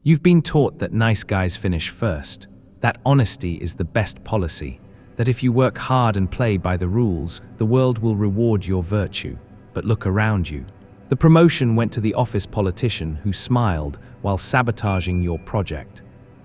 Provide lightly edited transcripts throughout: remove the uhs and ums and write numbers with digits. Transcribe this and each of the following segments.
You've been taught that nice guys finish first, that honesty is the best policy, that if you work hard and play by the rules, the world will reward your virtue. But look around you. The promotion went to the office politician who smiled while sabotaging your project.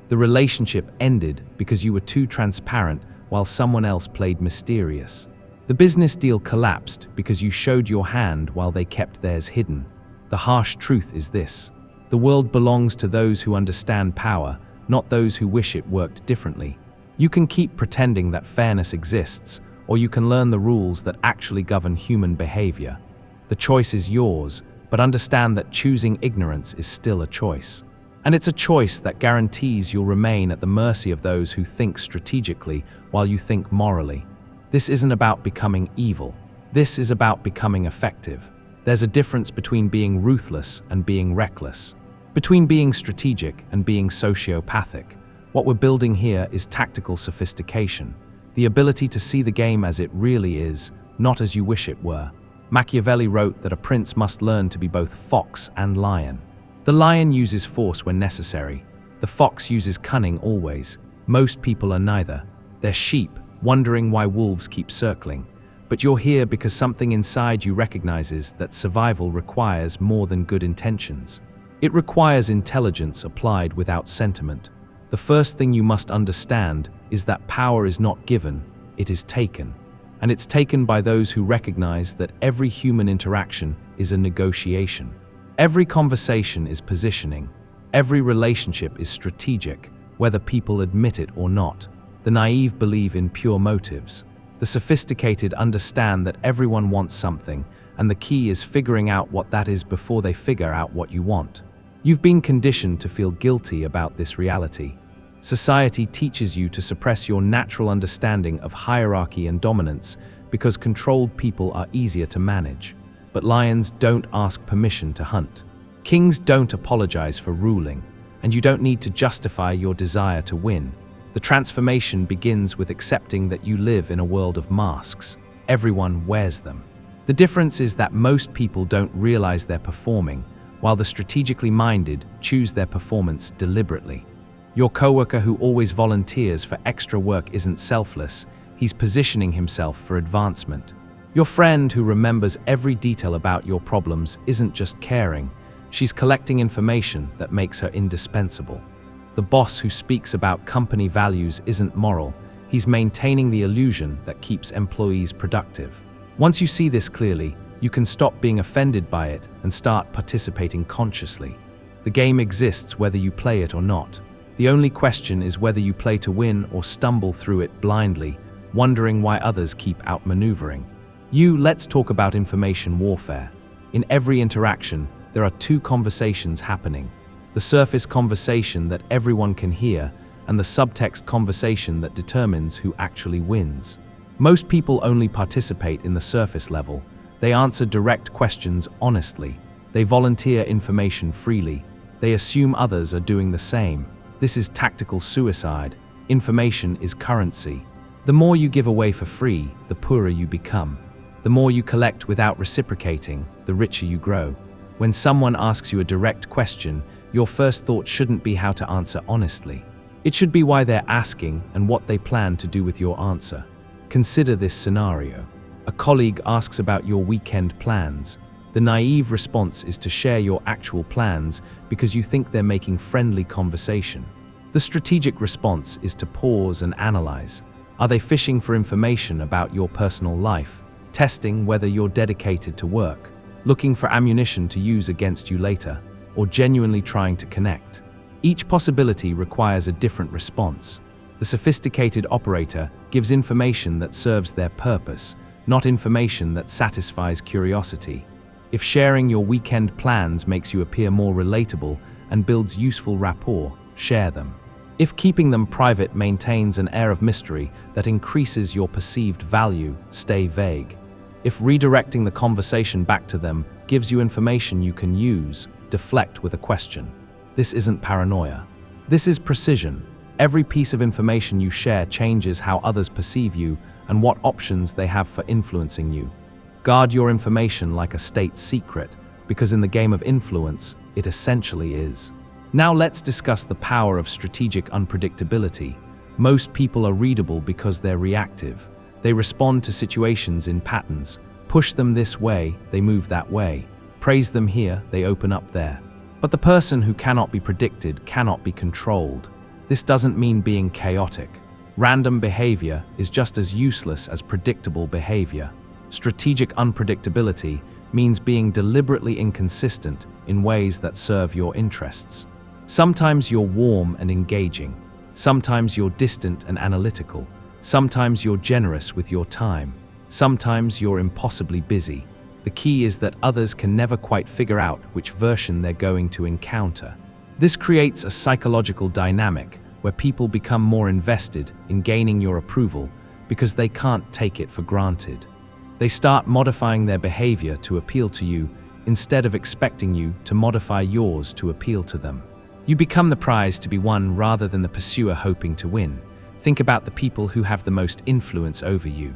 The relationship ended because you were too transparent while someone else played mysterious. The business deal collapsed because you showed your hand while they kept theirs hidden. The harsh truth is this: the world belongs to those who understand power, not those who wish it worked differently. You can keep pretending that fairness exists, or you can learn the rules that actually govern human behavior. The choice is yours, but understand that choosing ignorance is still a choice. And it's a choice that guarantees you'll remain at the mercy of those who think strategically while you think morally. This isn't about becoming evil. This is about becoming effective. There's a difference between being ruthless and being reckless, between being strategic and being sociopathic. What we're building here is tactical sophistication, the ability to see the game as it really is, not as you wish it were. Machiavelli wrote that a prince must learn to be both fox and lion. The lion uses force when necessary. The fox uses cunning always. Most people are neither. They're sheep, wondering why wolves keep circling. But you're here because something inside you recognizes that survival requires more than good intentions. It requires intelligence applied without sentiment. The first thing you must understand is that power is not given, it is taken. And it's taken by those who recognize that every human interaction is a negotiation. Every conversation is positioning. Every relationship is strategic, whether people admit it or not. The naive believe in pure motives. The sophisticated understand that everyone wants something, and the key is figuring out what that is before they figure out what you want. You've been conditioned to feel guilty about this reality. Society teaches you to suppress your natural understanding of hierarchy and dominance because controlled people are easier to manage. But lions don't ask permission to hunt. Kings don't apologize for ruling, and you don't need to justify your desire to win. The transformation begins with accepting that you live in a world of masks. Everyone wears them. The difference is that most people don't realize they're performing, while the strategically minded choose their performance deliberately. Your coworker who always volunteers for extra work isn't selfless, he's positioning himself for advancement. Your friend who remembers every detail about your problems isn't just caring, she's collecting information that makes her indispensable. The boss who speaks about company values isn't moral, he's maintaining the illusion that keeps employees productive. Once you see this clearly, you can stop being offended by it and start participating consciously. The game exists whether you play it or not. The only question is whether you play to win or stumble through it blindly, wondering why others keep outmaneuvering. Let's talk about information warfare. In every interaction, there are two conversations happening. The surface conversation that everyone can hear, and the subtext conversation that determines who actually wins. Most people only participate in the surface level. They answer direct questions honestly. They volunteer information freely. They assume others are doing the same. This is tactical suicide. Information is currency. The more you give away for free, the poorer you become. The more you collect without reciprocating, the richer you grow. When someone asks you a direct question, your first thought shouldn't be how to answer honestly. It should be why they're asking and what they plan to do with your answer. Consider this scenario. A colleague asks about your weekend plans. The naive response is to share your actual plans because you think they're making friendly conversation. The strategic response is to pause and analyze. Are they fishing for information about your personal life? Testing whether you're dedicated to work, looking for ammunition to use against you later, or genuinely trying to connect. Each possibility requires a different response. The sophisticated operator gives information that serves their purpose, not information that satisfies curiosity. If sharing your weekend plans makes you appear more relatable and builds useful rapport, share them. If keeping them private maintains an air of mystery that increases your perceived value, stay vague. If redirecting the conversation back to them gives you information you can use, deflect with a question. This isn't paranoia. This is precision. Every piece of information you share changes how others perceive you and what options they have for influencing you. Guard your information like a state secret, because in the game of influence, it essentially is. Now let's discuss the power of strategic unpredictability. Most people are readable because they're reactive. They respond to situations in patterns. Push them this way, they move that way. Praise them here, they open up there. But the person who cannot be predicted cannot be controlled. This doesn't mean being chaotic. Random behavior is just as useless as predictable behavior. Strategic unpredictability means being deliberately inconsistent in ways that serve your interests. Sometimes you're warm and engaging. Sometimes you're distant and analytical. Sometimes you're generous with your time. Sometimes you're impossibly busy. The key is that others can never quite figure out which version they're going to encounter. This creates a psychological dynamic where people become more invested in gaining your approval because they can't take it for granted. They start modifying their behavior to appeal to you instead of expecting you to modify yours to appeal to them. You become the prize to be won rather than the pursuer hoping to win. Think about the people who have the most influence over you.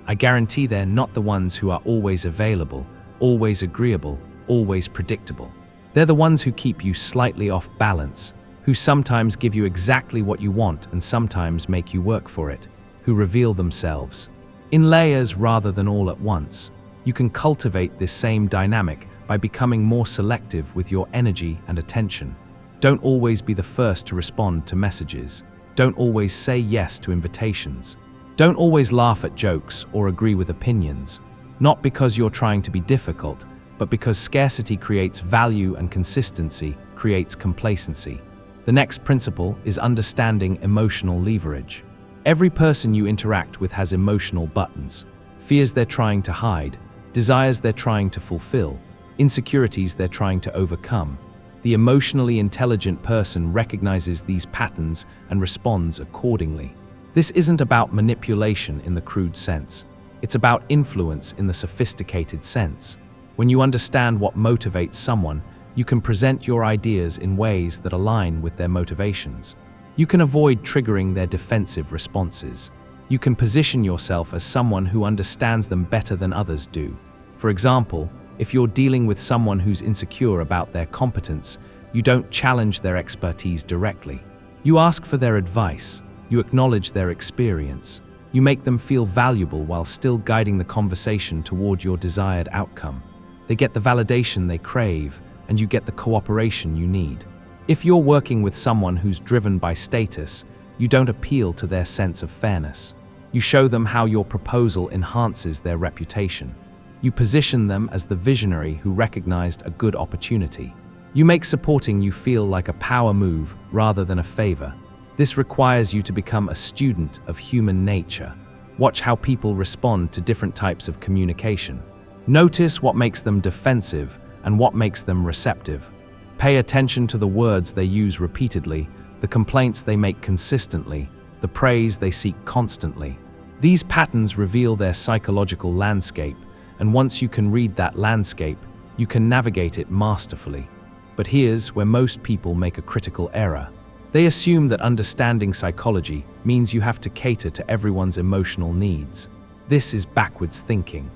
I guarantee they're not the ones who are always available, always agreeable, always predictable. They're the ones who keep you slightly off balance, who sometimes give you exactly what you want and sometimes make you work for it, who reveal themselves in layers rather than all at once. You can cultivate this same dynamic by becoming more selective with your energy and attention. Don't always be the first to respond to messages. Don't always say yes to invitations. Don't always laugh at jokes or agree with opinions, not because you're trying to be difficult, but because scarcity creates value and consistency creates complacency. The next principle is understanding emotional leverage. Every person you interact with has emotional buttons, fears they're trying to hide, desires they're trying to fulfill, insecurities they're trying to overcome. The emotionally intelligent person recognizes these patterns and responds accordingly. This isn't about manipulation in the crude sense. It's about influence in the sophisticated sense. When you understand what motivates someone, you can present your ideas in ways that align with their motivations. You can avoid triggering their defensive responses. You can position yourself as someone who understands them better than others do. For example, if you're dealing with someone who's insecure about their competence, you don't challenge their expertise directly. You ask for their advice. You acknowledge their experience. You make them feel valuable while still guiding the conversation toward your desired outcome. They get the validation they crave, and you get the cooperation you need. If you're working with someone who's driven by status, you don't appeal to their sense of fairness. You show them how your proposal enhances their reputation. You position them as the visionary who recognized a good opportunity. You make supporting you feel like a power move rather than a favor. This requires you to become a student of human nature. Watch how people respond to different types of communication. Notice what makes them defensive and what makes them receptive. Pay attention to the words they use repeatedly, the complaints they make consistently, the praise they seek constantly. These patterns reveal their psychological landscape, and once you can read that landscape, you can navigate it masterfully. But here's where most people make a critical error. They assume that understanding psychology means you have to cater to everyone's emotional needs. This is backwards thinking.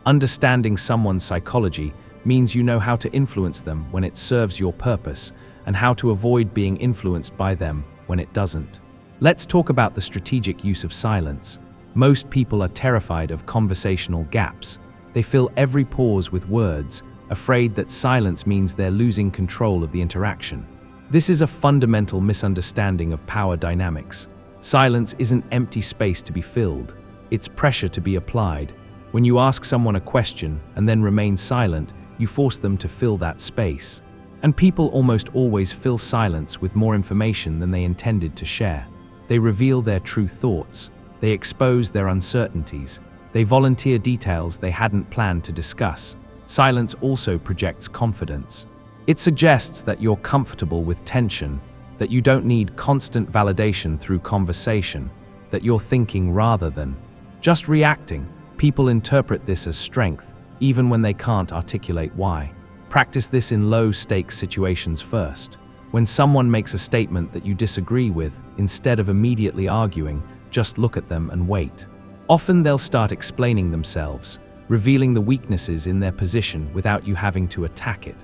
Understanding someone's psychology means you know how to influence them when it serves your purpose and how to avoid being influenced by them when it doesn't. Let's talk about the strategic use of silence. Most people are terrified of conversational gaps. They fill every pause with words, afraid that silence means they're losing control of the interaction. This is a fundamental misunderstanding of power dynamics. Silence isn't empty space to be filled. It's pressure to be applied. When you ask someone a question and then remain silent, you force them to fill that space. And people almost always fill silence with more information than they intended to share. They reveal their true thoughts. They expose their uncertainties. They volunteer details they hadn't planned to discuss. Silence also projects confidence. It suggests that you're comfortable with tension, that you don't need constant validation through conversation, that you're thinking rather than just reacting. People interpret this as strength, even when they can't articulate why. Practice this in low-stakes situations first. When someone makes a statement that you disagree with, instead of immediately arguing, just look at them and wait. Often they'll start explaining themselves, revealing the weaknesses in their position without you having to attack it.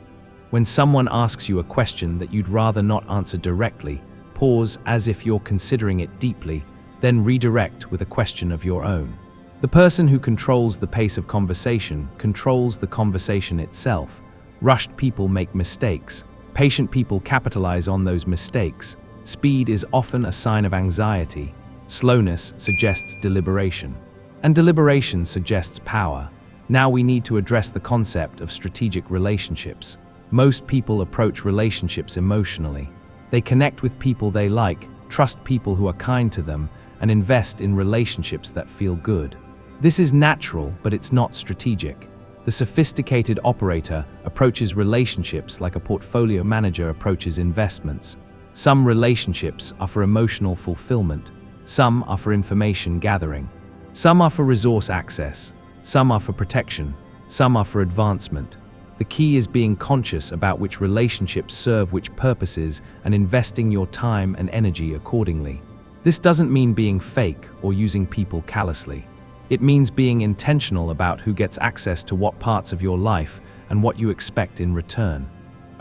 When someone asks you a question that you'd rather not answer directly, pause as if you're considering it deeply, then redirect with a question of your own. The person who controls the pace of conversation controls the conversation itself. Rushed people make mistakes. Patient people capitalize on those mistakes. Speed is often a sign of anxiety. Slowness suggests deliberation. And deliberation suggests power. Now we need to address the concept of strategic relationships. Most people approach relationships emotionally. They connect with people they like, trust people who are kind to them, and invest in relationships that feel good. This is natural, but it's not strategic. The sophisticated operator approaches relationships like a portfolio manager approaches investments. Some relationships are for emotional fulfillment. Some are for information gathering. Some are for resource access. Some are for protection. Some are for advancement. The key is being conscious about which relationships serve which purposes and investing your time and energy accordingly. This doesn't mean being fake or using people callously. It means being intentional about who gets access to what parts of your life and what you expect in return.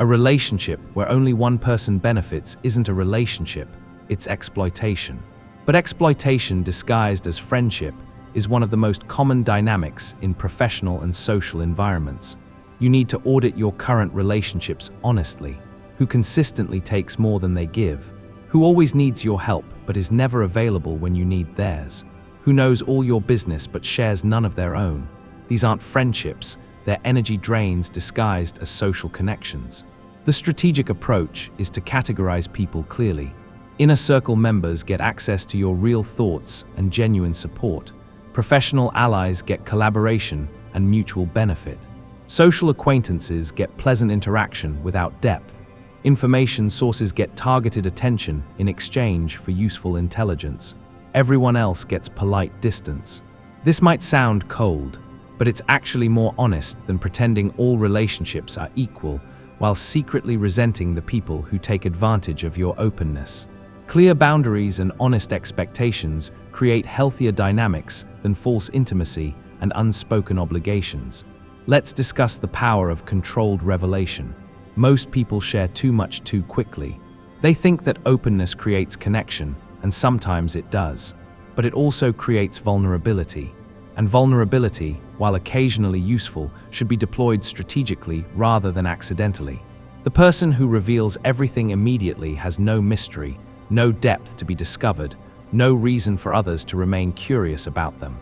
A relationship where only one person benefits isn't a relationship, it's exploitation. But exploitation disguised as friendship is one of the most common dynamics in professional and social environments. You need to audit your current relationships honestly. Who consistently takes more than they give? Who always needs your help but is never available when you need theirs? Who knows all your business but shares none of their own? These aren't friendships, they're energy drains disguised as social connections. The strategic approach is to categorize people clearly. Inner circle members get access to your real thoughts and genuine support. Professional allies get collaboration and mutual benefit. Social acquaintances get pleasant interaction without depth. Information sources get targeted attention in exchange for useful intelligence. Everyone else gets polite distance. This might sound cold, but it's actually more honest than pretending all relationships are equal while secretly resenting the people who take advantage of your openness. Clear boundaries and honest expectations create healthier dynamics than false intimacy and unspoken obligations. Let's discuss the power of controlled revelation. Most people share too much too quickly. They think that openness creates connection, and sometimes it does. But it also creates vulnerability. And vulnerability, while occasionally useful, should be deployed strategically rather than accidentally. The person who reveals everything immediately has no mystery, no depth to be discovered, no reason for others to remain curious about them.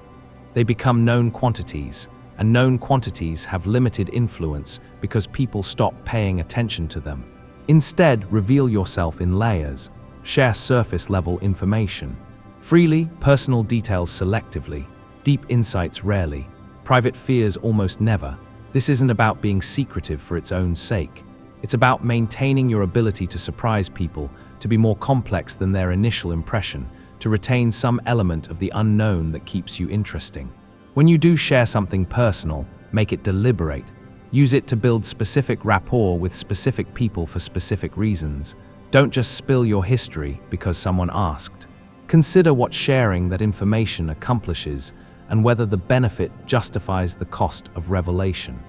They become known quantities, and known quantities have limited influence because people stop paying attention to them. Instead, reveal yourself in layers. Share surface-level information. Freely, personal details selectively. Deep insights rarely. Private fears almost never. This isn't about being secretive for its own sake. It's about maintaining your ability to surprise people, to be more complex than their initial impression, to retain some element of the unknown that keeps you interesting. When you do share something personal, make it deliberate. Use it to build specific rapport with specific people for specific reasons. Don't just spill your history because someone asked. Consider what sharing that information accomplishes and whether the benefit justifies the cost of revelation.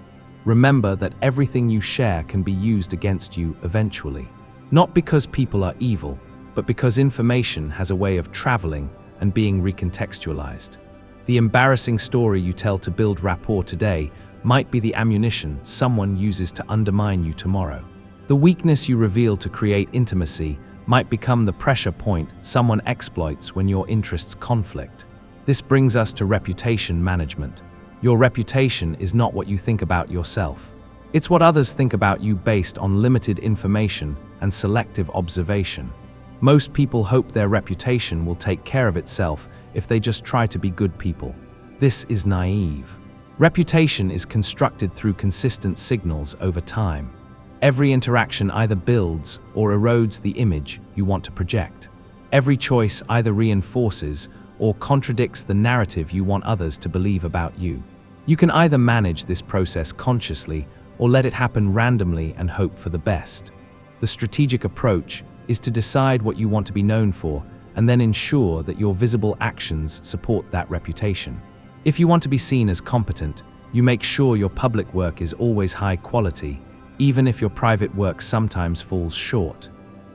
Remember that everything you share can be used against you eventually. Not because people are evil, but because information has a way of traveling and being recontextualized. The embarrassing story you tell to build rapport today might be the ammunition someone uses to undermine you tomorrow. The weakness you reveal to create intimacy might become the pressure point someone exploits when your interests conflict. This brings us to reputation management. Your reputation is not what you think about yourself. It's what others think about you based on limited information and selective observation. Most people hope their reputation will take care of itself if they just try to be good people. This is naive. Reputation is constructed through consistent signals over time. Every interaction either builds or erodes the image you want to project. Every choice either reinforces or contradicts the narrative you want others to believe about you. You can either manage this process consciously or let it happen randomly and hope for the best. The strategic approach is to decide what you want to be known for and then ensure that your visible actions support that reputation. If you want to be seen as competent, you make sure your public work is always high quality. even if your private work sometimes falls short.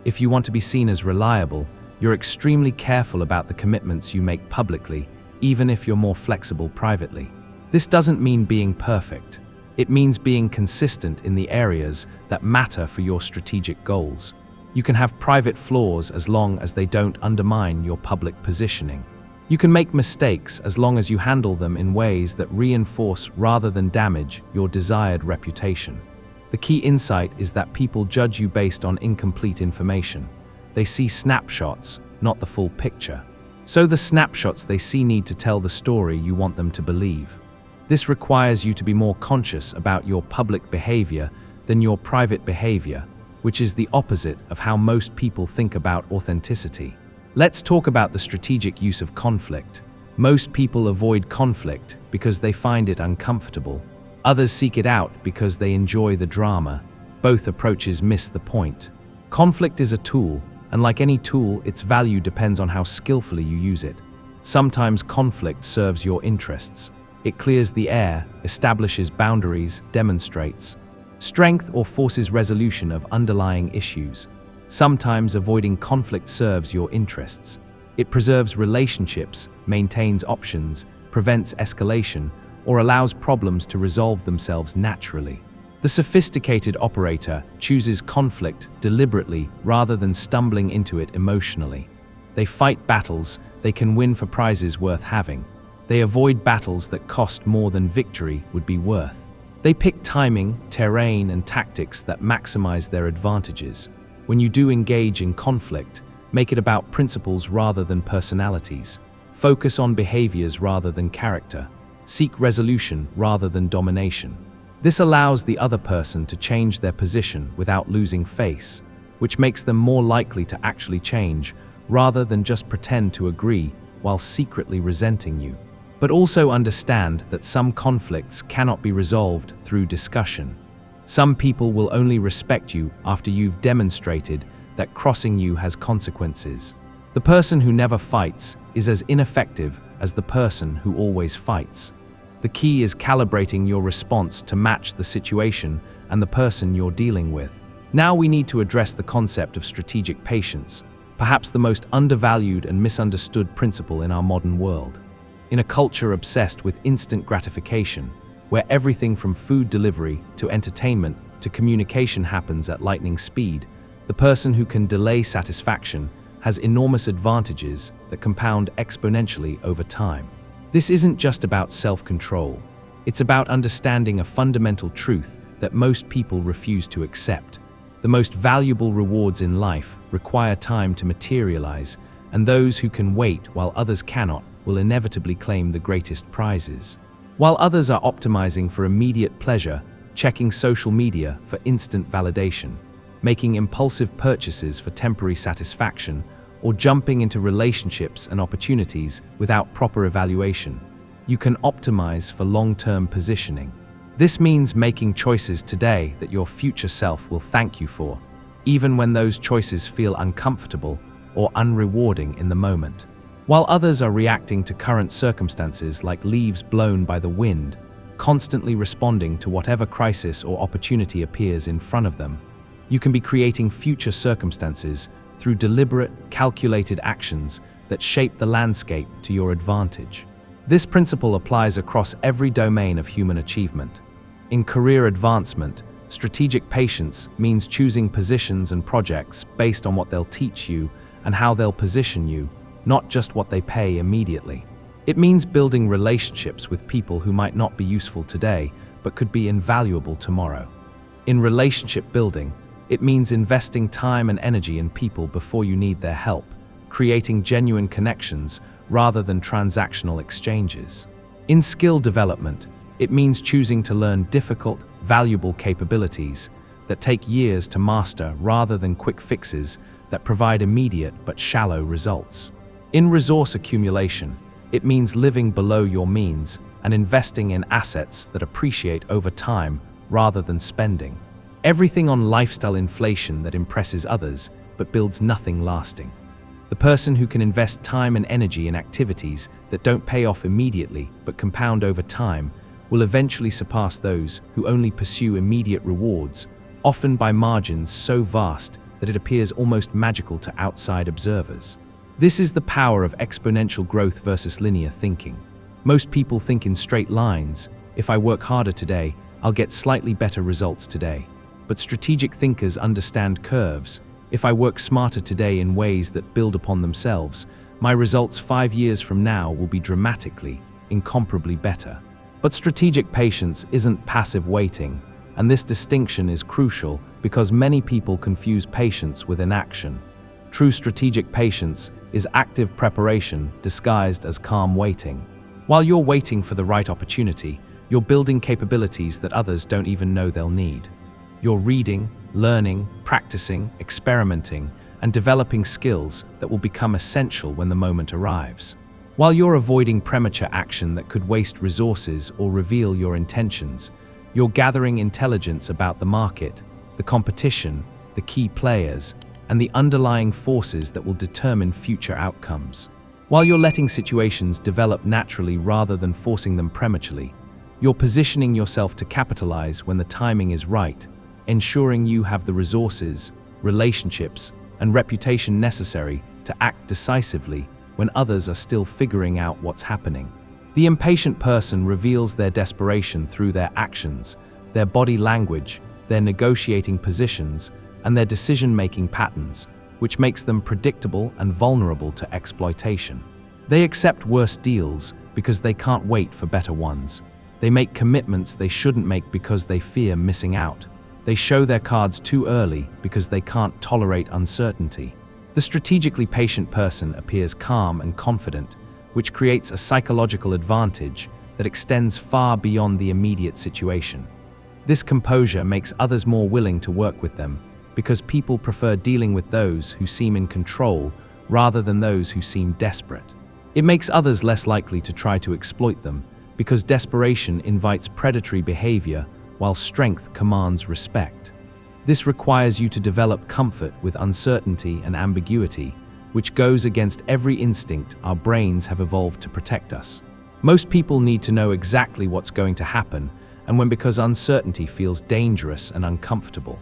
If you want to be seen as reliable, you're extremely careful about the commitments you make publicly, even if you're more flexible privately. This doesn't mean being perfect. It means being consistent in the areas that matter for your strategic goals. You can have private flaws as long as they don't undermine your public positioning. You can make mistakes as long as you handle them in ways that reinforce rather than damage your desired reputation. The key insight is that people judge you based on incomplete information. They see snapshots, not the full picture. So the snapshots they see need to tell the story you want them to believe. This requires you to be more conscious about your public behavior than your private behavior, which is the opposite of how most people think about authenticity. Let's talk about the strategic use of conflict. Most people avoid conflict because they find it uncomfortable. Others seek it out because they enjoy the drama. Both approaches miss the point. Conflict is a tool, and like any tool, its value depends on how skillfully you use it. Sometimes conflict serves your interests. It clears the air, establishes boundaries, demonstrates strength, or forces resolution of underlying issues. Sometimes avoiding conflict serves your interests. It preserves relationships, maintains options, prevents escalation, or allows problems to resolve themselves naturally. The sophisticated operator chooses conflict deliberately rather than stumbling into it emotionally. They fight battles they can win for prizes worth having. They avoid battles that cost more than victory would be worth. They pick timing, terrain, and tactics that maximize their advantages. When you do engage in conflict, make it about principles rather than personalities. Focus on behaviors rather than character. Seek resolution rather than domination. This allows the other person to change their position without losing face, which makes them more likely to actually change rather than just pretend to agree while secretly resenting you. But also understand that some conflicts cannot be resolved through discussion. Some people will only respect you after you've demonstrated that crossing you has consequences. The person who never fights is as ineffective as the person who always fights. The key is calibrating your response to match the situation and the person you're dealing with. Now we need to address the concept of strategic patience, perhaps the most undervalued and misunderstood principle in our modern world. In a culture obsessed with instant gratification, where everything from food delivery to entertainment to communication happens at lightning speed, the person who can delay satisfaction has enormous advantages that compound exponentially over time. This isn't just about self-control. It's about understanding a fundamental truth that most people refuse to accept. The most valuable rewards in life require time to materialize, and those who can wait while others cannot will inevitably claim the greatest prizes. While others are optimizing for immediate pleasure, checking social media for instant validation, making impulsive purchases for temporary satisfaction, or jumping into relationships and opportunities without proper evaluation, you can optimize for long-term positioning. This means making choices today that your future self will thank you for, even when those choices feel uncomfortable or unrewarding in the moment. While others are reacting to current circumstances like leaves blown by the wind, constantly responding to whatever crisis or opportunity appears in front of them, you can be creating future circumstances through deliberate, calculated actions that shape the landscape to your advantage. This principle applies across every domain of human achievement. In career advancement, strategic patience means choosing positions and projects based on what they'll teach you and how they'll position you, not just what they pay immediately. It means building relationships with people who might not be useful today, but could be invaluable tomorrow. In relationship building, it means investing time and energy in people before you need their help, creating genuine connections rather than transactional exchanges. In skill development, it means choosing to learn difficult, valuable capabilities that take years to master rather than quick fixes that provide immediate but shallow results. In resource accumulation, it means living below your means and investing in assets that appreciate over time rather than spending. Everything on lifestyle inflation that impresses others but builds nothing lasting. The person who can invest time and energy in activities that don't pay off immediately but compound over time will eventually surpass those who only pursue immediate rewards often by margins so vast that it appears almost magical to outside observers. This is the power of exponential growth versus linear thinking. Most people think in straight lines. If I work harder today, I'll get slightly better results today. But strategic thinkers understand curves. If I work smarter today in ways that build upon themselves, my results 5 years from now will be dramatically, incomparably better. But strategic patience isn't passive waiting, and this distinction is crucial because many people confuse patience with inaction. True strategic patience is active preparation disguised as calm waiting. While you're waiting for the right opportunity, you're building capabilities that others don't even know they'll need. You're reading, learning, practicing, experimenting, and developing skills that will become essential when the moment arrives. While you're avoiding premature action that could waste resources or reveal your intentions, you're gathering intelligence about the market, the competition, the key players, and the underlying forces that will determine future outcomes. While you're letting situations develop naturally rather than forcing them prematurely, you're positioning yourself to capitalize when the timing is right, ensuring you have the resources, relationships, and reputation necessary to act decisively when others are still figuring out what's happening. The impatient person reveals their desperation through their actions, their body language, their negotiating positions, and their decision-making patterns, which makes them predictable and vulnerable to exploitation. They accept worse deals because they can't wait for better ones. They make commitments they shouldn't make because they fear missing out. They show their cards too early because they can't tolerate uncertainty. The strategically patient person appears calm and confident, which creates a psychological advantage that extends far beyond the immediate situation. This composure makes others more willing to work with them, because people prefer dealing with those who seem in control rather than those who seem desperate. It makes others less likely to try to exploit them, because desperation invites predatory behavior while strength commands respect. This requires you to develop comfort with uncertainty and ambiguity, which goes against every instinct our brains have evolved to protect us. Most people need to know exactly what's going to happen, and because uncertainty feels dangerous and uncomfortable.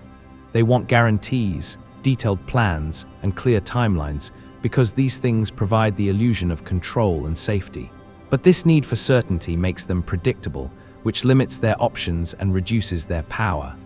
They want guarantees, detailed plans, and clear timelines because these things provide the illusion of control and safety. But this need for certainty makes them predictable, which limits their options and reduces their power.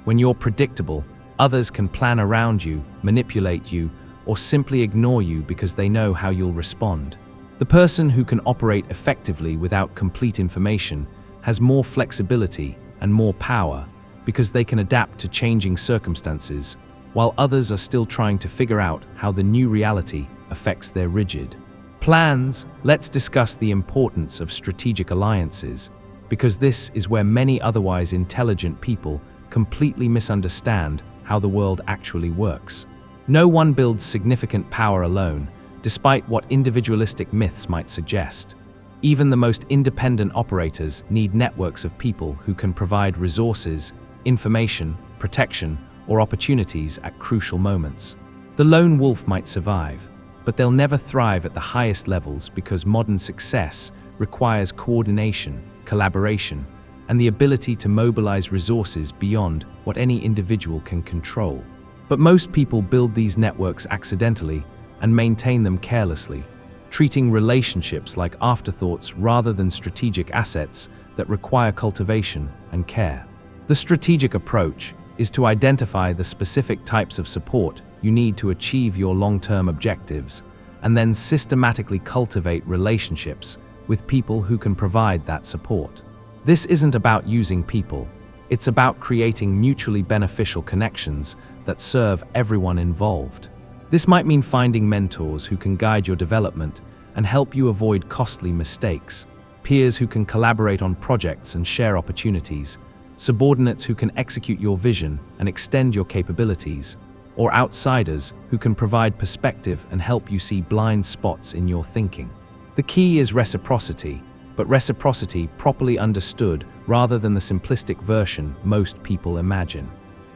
When you're predictable, others can plan around you, manipulate you, or simply ignore you because they know how you'll respond. The person who can operate effectively without complete information has more flexibility and more power, because they can adapt to changing circumstances, while others are still trying to figure out how the new reality affects their rigid plans. Let's discuss the importance of strategic alliances, because this is where many otherwise intelligent people completely misunderstand how the world actually works. No one builds significant power alone, despite what individualistic myths might suggest. Even the most independent operators need networks of people who can provide resources, information, protection, or opportunities at crucial moments. The lone wolf might survive, but they'll never thrive at the highest levels because modern success requires coordination, collaboration, and the ability to mobilize resources beyond what any individual can control. But most people build these networks accidentally and maintain them carelessly, treating relationships like afterthoughts rather than strategic assets that require cultivation and care. The strategic approach is to identify the specific types of support you need to achieve your long-term objectives, and then systematically cultivate relationships with people who can provide that support. This isn't about using people, it's about creating mutually beneficial connections that serve everyone involved. This might mean finding mentors who can guide your development and help you avoid costly mistakes, peers who can collaborate on projects and share opportunities, subordinates who can execute your vision and extend your capabilities, or outsiders who can provide perspective and help you see blind spots in your thinking. The key is reciprocity, but reciprocity properly understood rather than the simplistic version most people imagine.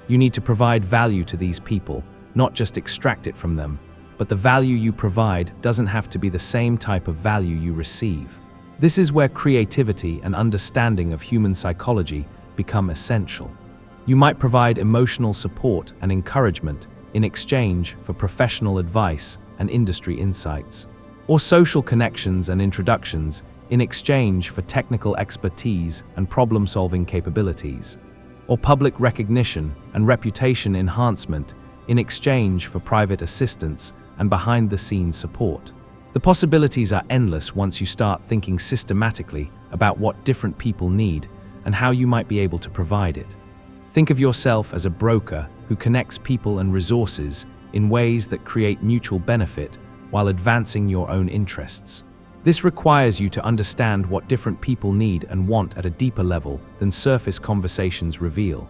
You need to provide value to these people, not just extract it from them, but the value you provide doesn't have to be the same type of value you receive. This is where creativity and understanding of human psychology become essential. You might provide emotional support and encouragement in exchange for professional advice and industry insights, or social connections and introductions in exchange for technical expertise and problem-solving capabilities, or public recognition and reputation enhancement in exchange for private assistance and behind-the-scenes support. The possibilities are endless once you start thinking systematically about what different people need and how you might be able to provide it. Think of yourself as a broker who connects people and resources in ways that create mutual benefit while advancing your own interests. This requires you to understand what different people need and want at a deeper level than surface conversations reveal.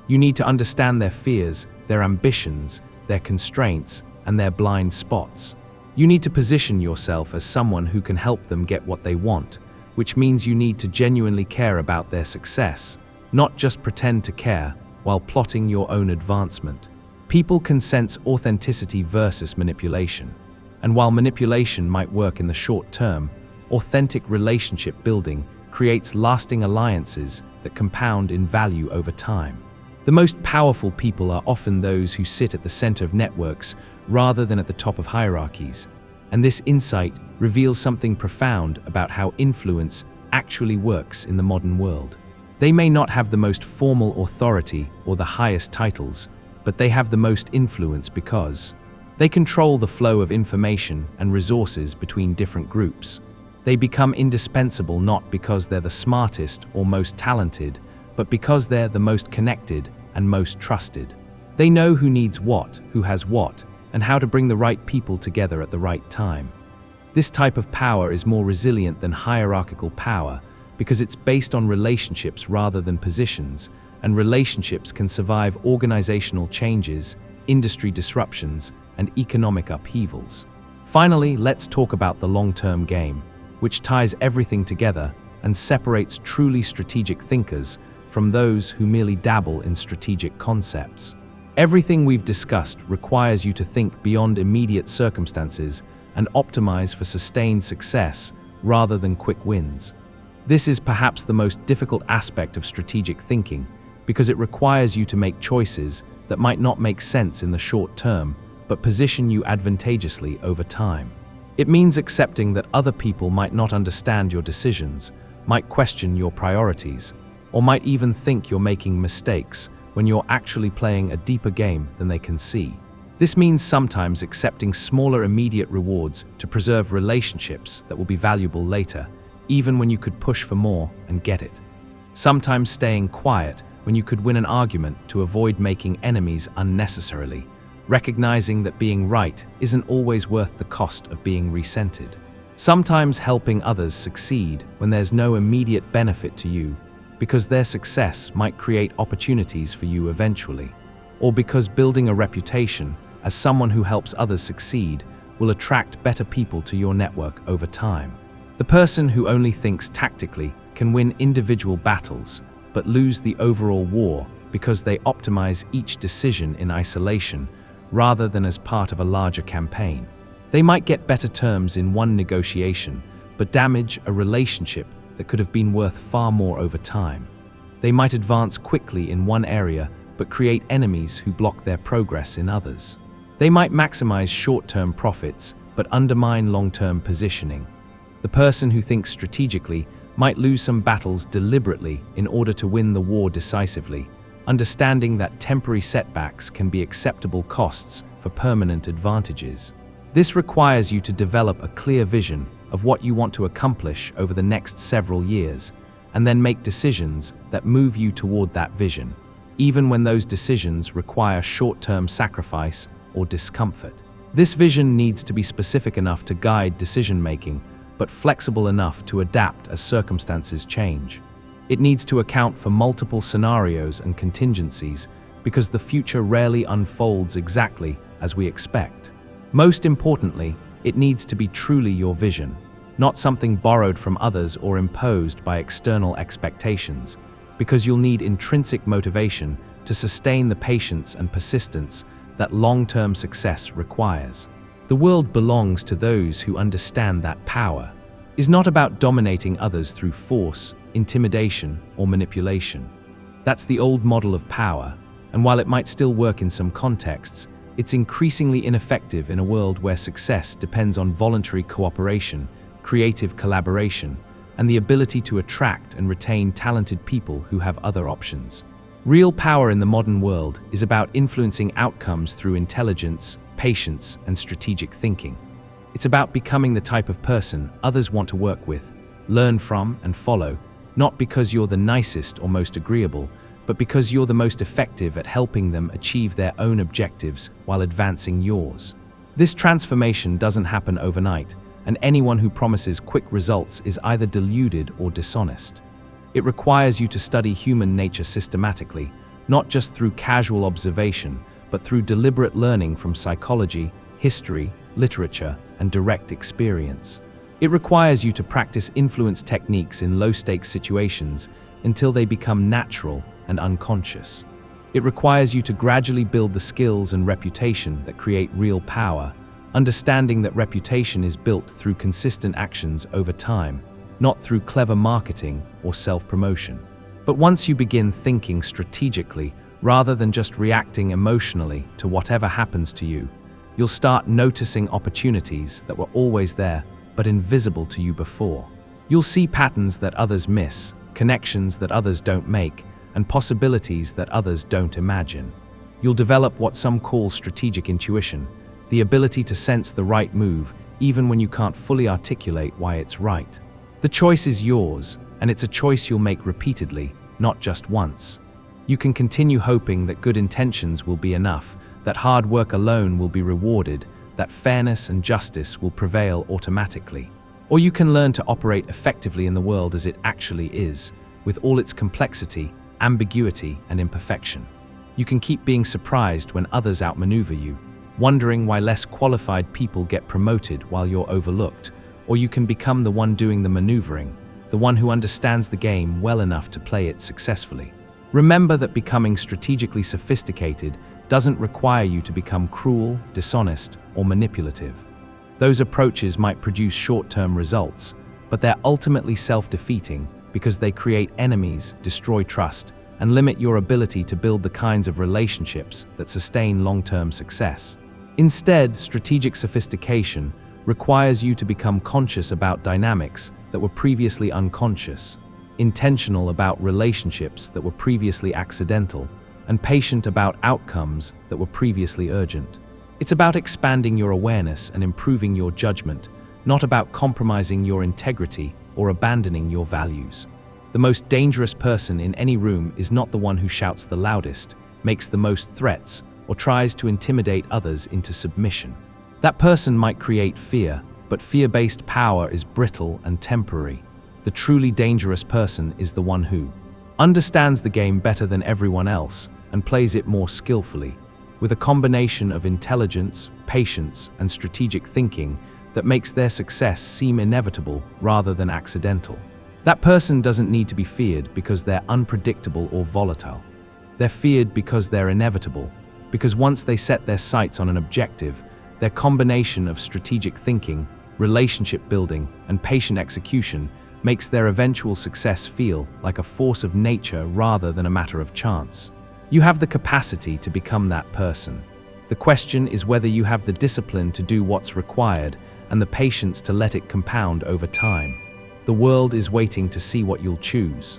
You need to understand their fears, their ambitions, their constraints, and their blind spots. You need to position yourself as someone who can help them get what they want, which means you need to genuinely care about their success, not just pretend to care while plotting your own advancement. People can sense authenticity versus manipulation. And while manipulation might work in the short term, authentic relationship building creates lasting alliances that compound in value over time. The most powerful people are often those who sit at the center of networks rather than at the top of hierarchies. And this insight reveals something profound about how influence actually works in the modern world. They may not have the most formal authority or the highest titles, but they have the most influence because they control the flow of information and resources between different groups. They become indispensable not because they're the smartest or most talented, but because they're the most connected and most trusted. They know who needs what, who has what, and how to bring the right people together at the right time. This type of power is more resilient than hierarchical power because it's based on relationships rather than positions, and relationships can survive organizational changes, industry disruptions, and economic upheavals. Finally, let's talk about the long-term game, which ties everything together and separates truly strategic thinkers from those who merely dabble in strategic concepts. Everything we've discussed requires you to think beyond immediate circumstances and optimize for sustained success rather than quick wins. This is perhaps the most difficult aspect of strategic thinking because it requires you to make choices that might not make sense in the short term, but position you advantageously over time. It means accepting that other people might not understand your decisions, might question your priorities, or might even think you're making mistakes when you're actually playing a deeper game than they can see. This means sometimes accepting smaller immediate rewards to preserve relationships that will be valuable later, even when you could push for more and get it. Sometimes staying quiet when you could win an argument to avoid making enemies unnecessarily, recognizing that being right isn't always worth the cost of being resented. Sometimes helping others succeed when there's no immediate benefit to you, because their success might create opportunities for you eventually, or because building a reputation as someone who helps others succeed will attract better people to your network over time. The person who only thinks tactically can win individual battles, but lose the overall war because they optimize each decision in isolation rather than as part of a larger campaign. They might get better terms in one negotiation, but damage a relationship that could have been worth far more over time. They might advance quickly in one area, but create enemies who block their progress in others. They might maximize short-term profits, but undermine long-term positioning. The person who thinks strategically might lose some battles deliberately in order to win the war decisively, understanding that temporary setbacks can be acceptable costs for permanent advantages. This requires you to develop a clear vision of what you want to accomplish over the next several years, and then make decisions that move you toward that vision, even when those decisions require short-term sacrifice or discomfort. This vision needs to be specific enough to guide decision-making, but flexible enough to adapt as circumstances change. It needs to account for multiple scenarios and contingencies, because the future rarely unfolds exactly as we expect. Most importantly, it needs to be truly your vision, not something borrowed from others or imposed by external expectations, because you'll need intrinsic motivation to sustain the patience and persistence that long-term success requires. The world belongs to those who understand that power is not about dominating others through force, intimidation, or manipulation. That's the old model of power, and while it might still work in some contexts, it's increasingly ineffective in a world where success depends on voluntary cooperation, creative collaboration, and the ability to attract and retain talented people who have other options. Real power in the modern world is about influencing outcomes through intelligence, patience, and strategic thinking. It's about becoming the type of person others want to work with, learn from, and follow, not because you're the nicest or most agreeable, but because you're the most effective at helping them achieve their own objectives while advancing yours. This transformation doesn't happen overnight, and anyone who promises quick results is either deluded or dishonest. It requires you to study human nature systematically, not just through casual observation, but through deliberate learning from psychology, history, literature, and direct experience. It requires you to practice influence techniques in low-stakes situations until they become natural and unconscious. It requires you to gradually build the skills and reputation that create real power, understanding that reputation is built through consistent actions over time, not through clever marketing or self-promotion. But once you begin thinking strategically, rather than just reacting emotionally to whatever happens to you, you'll start noticing opportunities that were always there but invisible to you before. You'll see patterns that others miss, connections that others don't make, and possibilities that others don't imagine. You'll develop what some call strategic intuition, the ability to sense the right move even when you can't fully articulate why it's right. The choice is yours, and it's a choice you'll make repeatedly, not just once. You can continue hoping that good intentions will be enough, that hard work alone will be rewarded, that fairness and justice will prevail automatically. Or you can learn to operate effectively in the world as it actually is, with all its complexity, ambiguity, and imperfection. You can keep being surprised when others outmaneuver you, wondering why less qualified people get promoted while you're overlooked, or you can become the one doing the maneuvering, the one who understands the game well enough to play it successfully. Remember that becoming strategically sophisticated doesn't require you to become cruel, dishonest, or manipulative. Those approaches might produce short-term results, but they're ultimately self-defeating because they create enemies, destroy trust, and limit your ability to build the kinds of relationships that sustain long-term success. Instead, strategic sophistication requires you to become conscious about dynamics that were previously unconscious, intentional about relationships that were previously accidental, and patient about outcomes that were previously urgent. It's about expanding your awareness and improving your judgment, not about compromising your integrity or abandoning your values. The most dangerous person in any room is not the one who shouts the loudest, makes the most threats, or tries to intimidate others into submission. That person might create fear, but fear-based power is brittle and temporary. The truly dangerous person is the one who understands the game better than everyone else and plays it more skillfully, with a combination of intelligence, patience, and strategic thinking that makes their success seem inevitable rather than accidental. That person doesn't need to be feared because they're unpredictable or volatile. They're feared because they're inevitable, because once they set their sights on an objective, their combination of strategic thinking, relationship building, and patient execution makes their eventual success feel like a force of nature rather than a matter of chance. You have the capacity to become that person. The question is whether you have the discipline to do what's required and the patience to let it compound over time. The world is waiting to see what you'll choose.